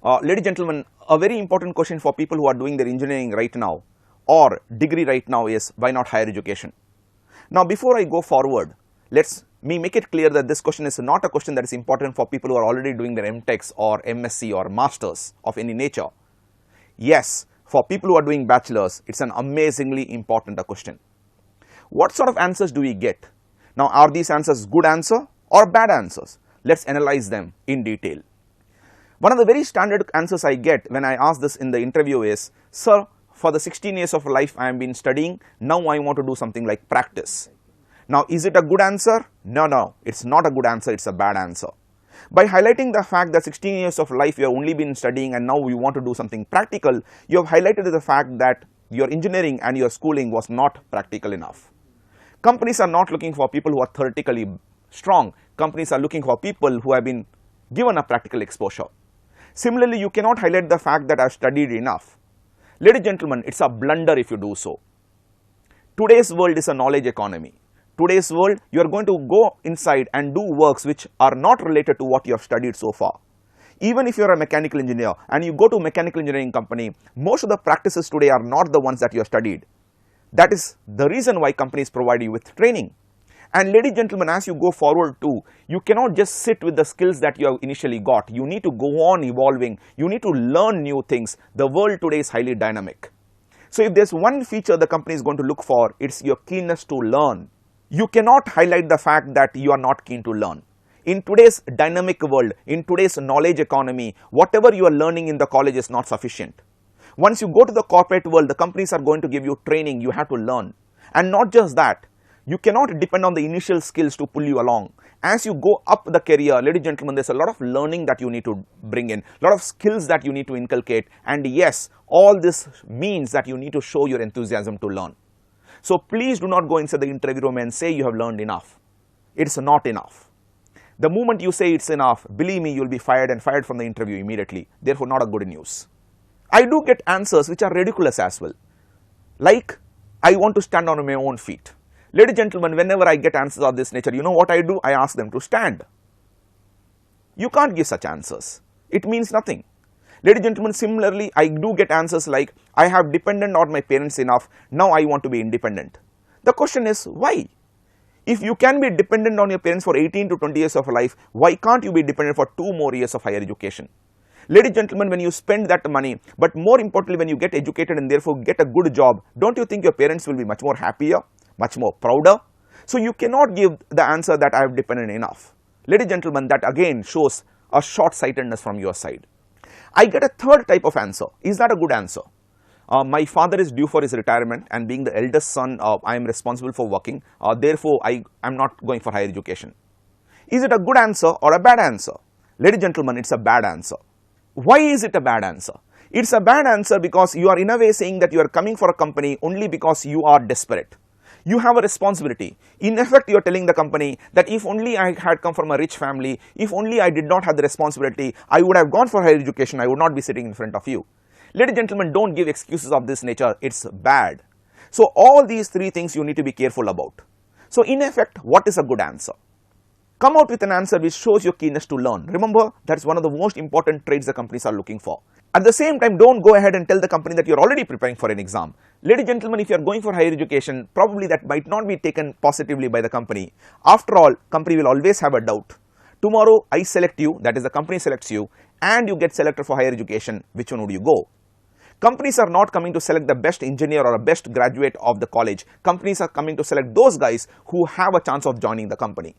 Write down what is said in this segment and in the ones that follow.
Ladies and gentlemen, a very important question for people who are doing their engineering right now or degree right now is why not higher education? Now, before I go forward, let me make it clear that this question is not a question that is important for people who are already doing their MTechs or MSc or Masters of any nature. Yes, for people who are doing bachelors, it's an amazingly important question. What sort of answers do we get? Now, are these answers good answer or bad answers? Let's analyze them in detail. One of the very standard answers I get when I ask this in the interview is, sir, for the 16 years of life I have been studying, now I want to do something like practice. Now, is it a good answer? No, it's not a good answer, it's a bad answer. By highlighting the fact that 16 years of life you have only been studying and now you want to do something practical, you have highlighted the fact that your engineering and your schooling was not practical enough. Companies are not looking for people who are theoretically strong. Companies are looking for people who have been given a practical exposure. Similarly, you cannot highlight the fact that I have studied enough. Ladies and gentlemen, it's a blunder if you do so. Today's world is a knowledge economy. Today's world, you are going to go inside and do works which are not related to what you have studied so far. Even if you are a mechanical engineer and you go to a mechanical engineering company, most of the practices today are not the ones that you have studied. That is the reason why companies provide you with training. And ladies and gentlemen, as you go forward too, you cannot just sit with the skills that you have initially got. You need to go on evolving. You need to learn new things. The world today is highly dynamic. So if there's one feature the company is going to look for, it's your keenness to learn. You cannot highlight the fact that you are not keen to learn. In today's dynamic world, in today's knowledge economy, whatever you are learning in the college is not sufficient. Once you go to the corporate world, the companies are going to give you training, you have to learn. And not just that, you cannot depend on the initial skills to pull you along. As you go up the career, ladies and gentlemen, there's a lot of learning that you need to bring in, a lot of skills that you need to inculcate. And yes, all this means that you need to show your enthusiasm to learn. So please do not go inside the interview room and say you have learned enough. It's not enough. The moment you say it's enough, believe me, you'll be fired and fired from the interview immediately. Therefore, not a good news. I do get answers which are ridiculous as well. Like, I want to stand on my own feet. Ladies and gentlemen, whenever I get answers of this nature, you know what I do? I ask them to stand. You can't give such answers. It means nothing. Ladies and gentlemen, similarly, I do get answers like, I have depended on my parents enough, now I want to be independent. The question is, why? If you can be dependent on your parents for 18 to 20 years of life, why can't you be dependent for 2 more years of higher education? Ladies and gentlemen, when you spend that money, but more importantly, when you get educated and therefore get a good job, don't you think your parents will be much more happier, much more prouder? So you cannot give the answer that I have depended enough. Ladies and gentlemen, that again shows a short-sightedness from your side. I get a third type of answer. Is that a good answer? My father is due for his retirement, and being the eldest son, I am responsible for working. Therefore, I am not going for higher education. Is it a good answer or a bad answer? Ladies and gentlemen, it's a bad answer. Why is it a bad answer? It's a bad answer because you are in a way saying that you are coming for a company only because you are desperate. You have a responsibility. In effect, you are telling the company that if only I had come from a rich family, if only I did not have the responsibility, I would have gone for higher education, I would not be sitting in front of you. Ladies and gentlemen, don't give excuses of this nature. It's bad. So all these 3 things you need to be careful about. So in effect, what is a good answer? Come out with an answer which shows your keenness to learn. Remember, that's one of the most important traits the companies are looking for. At the same time, don't go ahead and tell the company that you're already preparing for an exam. Ladies and gentlemen, if you're going for higher education, probably that might not be taken positively by the company. After all, company will always have a doubt. Tomorrow, I select you, that is the company selects you, and you get selected for higher education, which one would you go? Companies are not coming to select the best engineer or a best graduate of the college. Companies are coming to select those guys who have a chance of joining the company.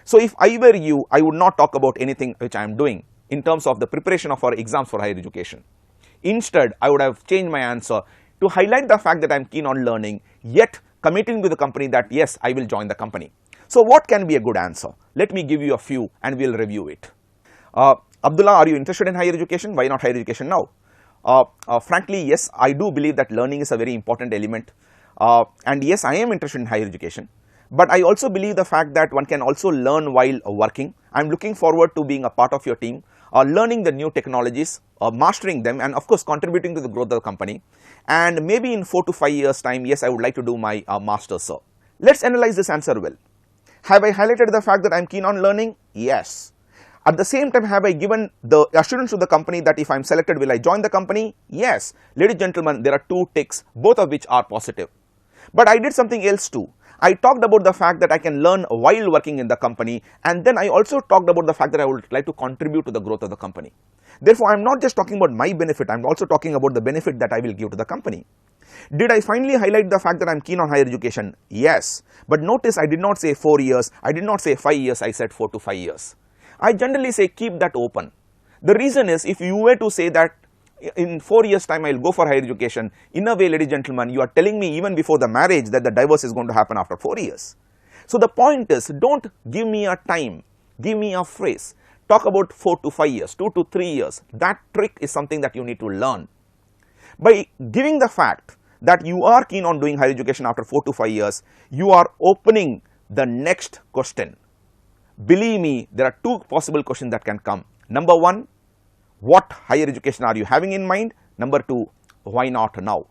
So if I were you, I would not talk about anything which I am doing in terms of the preparation of our exams for higher education. Instead, I would have changed my answer to highlight the fact that I am keen on learning, yet committing to the company that yes, I will join the company. So what can be a good answer? Let me give you a few and we'll review it. Abdullah, are you interested in higher education? Why not higher education now? Frankly, yes, I do believe that learning is a very important element. And yes, I am interested in higher education. But I also believe the fact that one can also learn while working. I am looking forward to being a part of your team, learning the new technologies, mastering them, and of course contributing to the growth of the company. And maybe in 4 to 5 years time, yes, I would like to do my master's, sir. Let's analyze this answer well. Have I highlighted the fact that I am keen on learning? Yes. At the same time, have I given the assurance to the company that if I am selected, will I join the company? Yes. Ladies and gentlemen, there are 2 ticks, both of which are positive. But I did something else too. I talked about the fact that I can learn while working in the company, and then I also talked about the fact that I would like to contribute to the growth of the company. Therefore, I am not just talking about my benefit, I am also talking about the benefit that I will give to the company. Did I finally highlight the fact that I am keen on higher education? Yes. But notice I did not say 4 years, I did not say 5 years, I said 4 to 5 years. I generally say keep that open. The reason is, if you were to say that in 4 years time I will go for higher education, in a way, ladies and gentlemen, you are telling me even before the marriage that the divorce is going to happen after 4 years. So the point is, don't give me a time, give me a phrase. Talk about 4 to 5 years, 2 to 3 years. That trick is something that you need to learn. By giving the fact that you are keen on doing higher education after 4 to 5 years, you are opening the next question. Believe me, there are 2 possible questions that can come. Number 1, what higher education are you having in mind? Number 2, why not now?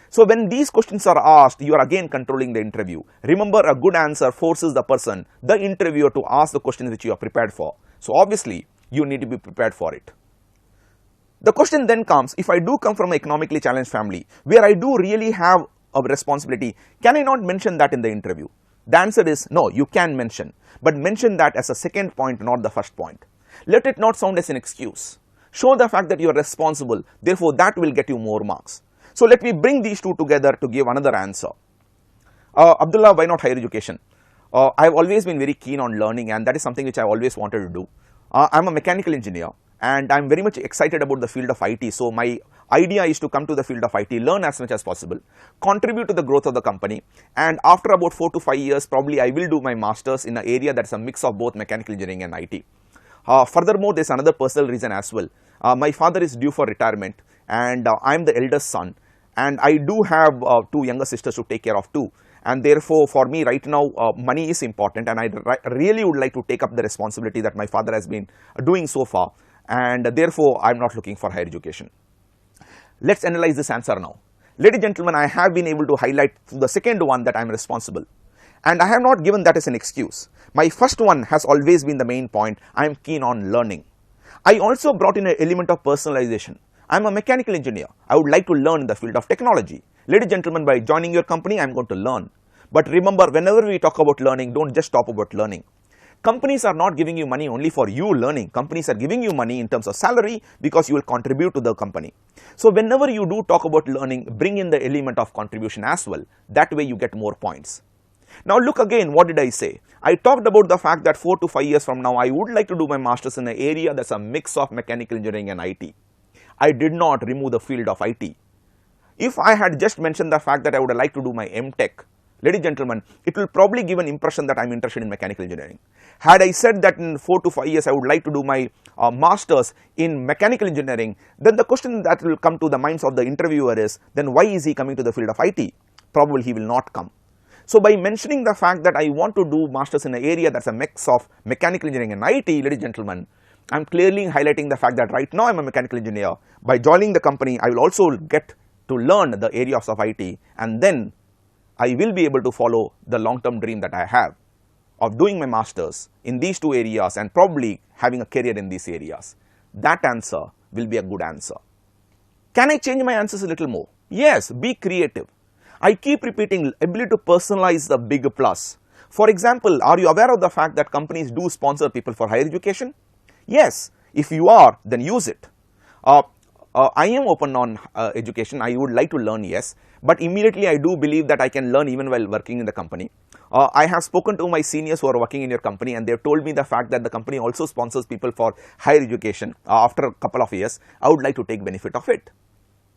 So when these questions are asked, you are again controlling the interview. Remember, a good answer forces the person, the interviewer, to ask the questions which you are prepared for. So obviously, you need to be prepared for it. The question then comes, if I do come from an economically challenged family, where I do really have a responsibility, can I not mention that in the interview? The answer is no, you can mention, but mention that as a second point, not the first point. Let it not sound as an excuse. Show the fact that you are responsible, therefore that will get you more marks. So let me bring these 2 together to give another answer. Abdullah, why not higher education? I have always been very keen on learning, and that is something which I always wanted to do. I am a mechanical engineer, and I am very much excited about the field of IT. So my idea is to come to the field of IT, learn as much as possible, contribute to the growth of the company, and after about 4 to 5 years, probably I will do my masters in an area that is a mix of both mechanical engineering and IT. Furthermore, there is another personal reason as well. My father is due for retirement, and I am the eldest son, and I do have 2 younger sisters to take care of too. And therefore, for me right now, money is important, and I really would like to take up the responsibility that my father has been doing so far, and therefore I am not looking for higher education. Let's analyze this answer now. Ladies and gentlemen, I have been able to highlight the second one, that I am responsible, and I have not given that as an excuse. My first one has always been the main point. I am keen on learning. I also brought in an element of personalization. I am a mechanical engineer. I would like to learn in the field of technology. Ladies and gentlemen, by joining your company, I am going to learn. But remember, whenever we talk about learning, don't just talk about learning. Companies are not giving you money only for you learning. Companies are giving you money in terms of salary because you will contribute to the company. So whenever you do talk about learning, bring in the element of contribution as well. That way you get more points. Now look again, what did I say? I talked about the fact that 4 to 5 years from now, I would like to do my masters in an area that's a mix of mechanical engineering and IT. I did not remove the field of IT. If I had just mentioned the fact that I would like to do my MTech, ladies and gentlemen, it will probably give an impression that I am interested in mechanical engineering. Had I said that in 4 to 5 years I would like to do my masters in mechanical engineering, then the question that will come to the minds of the interviewer is, then why is he coming to the field of IT? Probably he will not come. So by mentioning the fact that I want to do masters in an area that's a mix of mechanical engineering and IT, ladies and gentlemen, I am clearly highlighting the fact that right now I am a mechanical engineer. By joining the company, I will also get to learn the areas of IT, and then I will be able to follow the long-term dream that I have of doing my masters in these 2 areas and probably having a career in these areas. That answer will be a good answer. Can I change my answers a little more? Yes, be creative. I keep repeating, ability to personalize the big plus. For example, are you aware of the fact that companies do sponsor people for higher education? Yes, if you are, then use it. I am open on education. I would like to learn, yes, but immediately I do believe that I can learn even while working in the company. I have spoken to my seniors who are working in your company, and they have told me the fact that the company also sponsors people for higher education. After a couple of years, I would like to take benefit of it.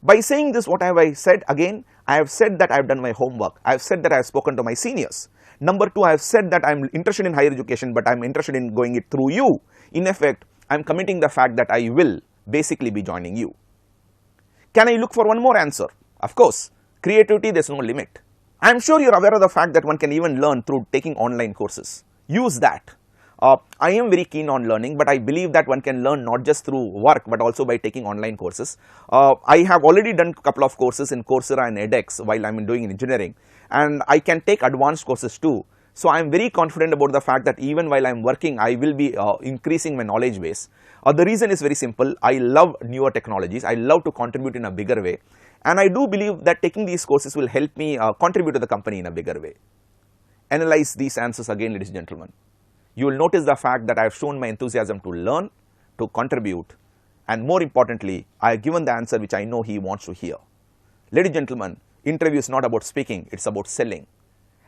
By saying this, what have I said again? I have said that I have done my homework. I have said that I have spoken to my seniors. Number 2, I have said that I am interested in higher education, but I am interested in going it through you. In effect, I am committing the fact that I will basically be joining you. Can I look for one more answer? Of course, creativity, there is no limit. I am sure you are aware of the fact that one can even learn through taking online courses. Use that. I am very keen on learning, but I believe that one can learn not just through work, but also by taking online courses. I have already done a couple of courses in Coursera and edX while I am doing engineering, and I can take advanced courses too. So I am very confident about the fact that even while I am working, I will be increasing my knowledge base. The reason is very simple. I love newer technologies. I love to contribute in a bigger way. And I do believe that taking these courses will help me contribute to the company in a bigger way. Analyze these answers again, ladies and gentlemen. You will notice the fact that I have shown my enthusiasm to learn, to contribute, and more importantly, I have given the answer which I know he wants to hear. Ladies and gentlemen, interview is not about speaking, it's about selling.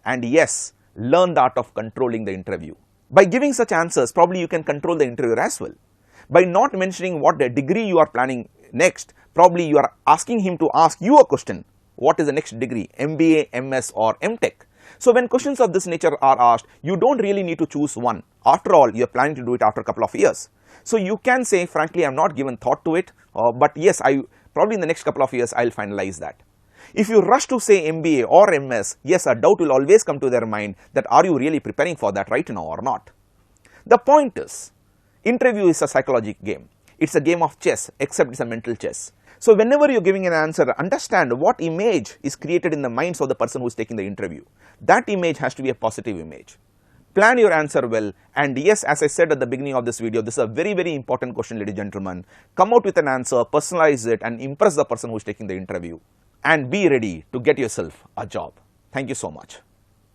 And yes, learn the art of controlling the interview. By giving such answers, probably you can control the interviewer as well. By not mentioning what the degree you are planning next, probably you are asking him to ask you a question. What is the next degree? MBA, MS or MTech? So when questions of this nature are asked, you don't really need to choose one. After all, you are planning to do it after a couple of years. So you can say, frankly, I have not given thought to it, but yes, probably in the next couple of years, I will finalize that. If you rush to say MBA or MS, yes, a doubt will always come to their mind that are you really preparing for that right now or not. The point is, interview is a psychological game. It's a game of chess, except it's a mental chess. So whenever you're giving an answer, understand what image is created in the minds of the person who's taking the interview. That image has to be a positive image. Plan your answer well, and yes, as I said at the beginning of this video, this is a very, very important question, ladies and gentlemen. Come out with an answer, personalize it, and impress the person who's taking the interview. And be ready to get yourself a job. Thank you so much.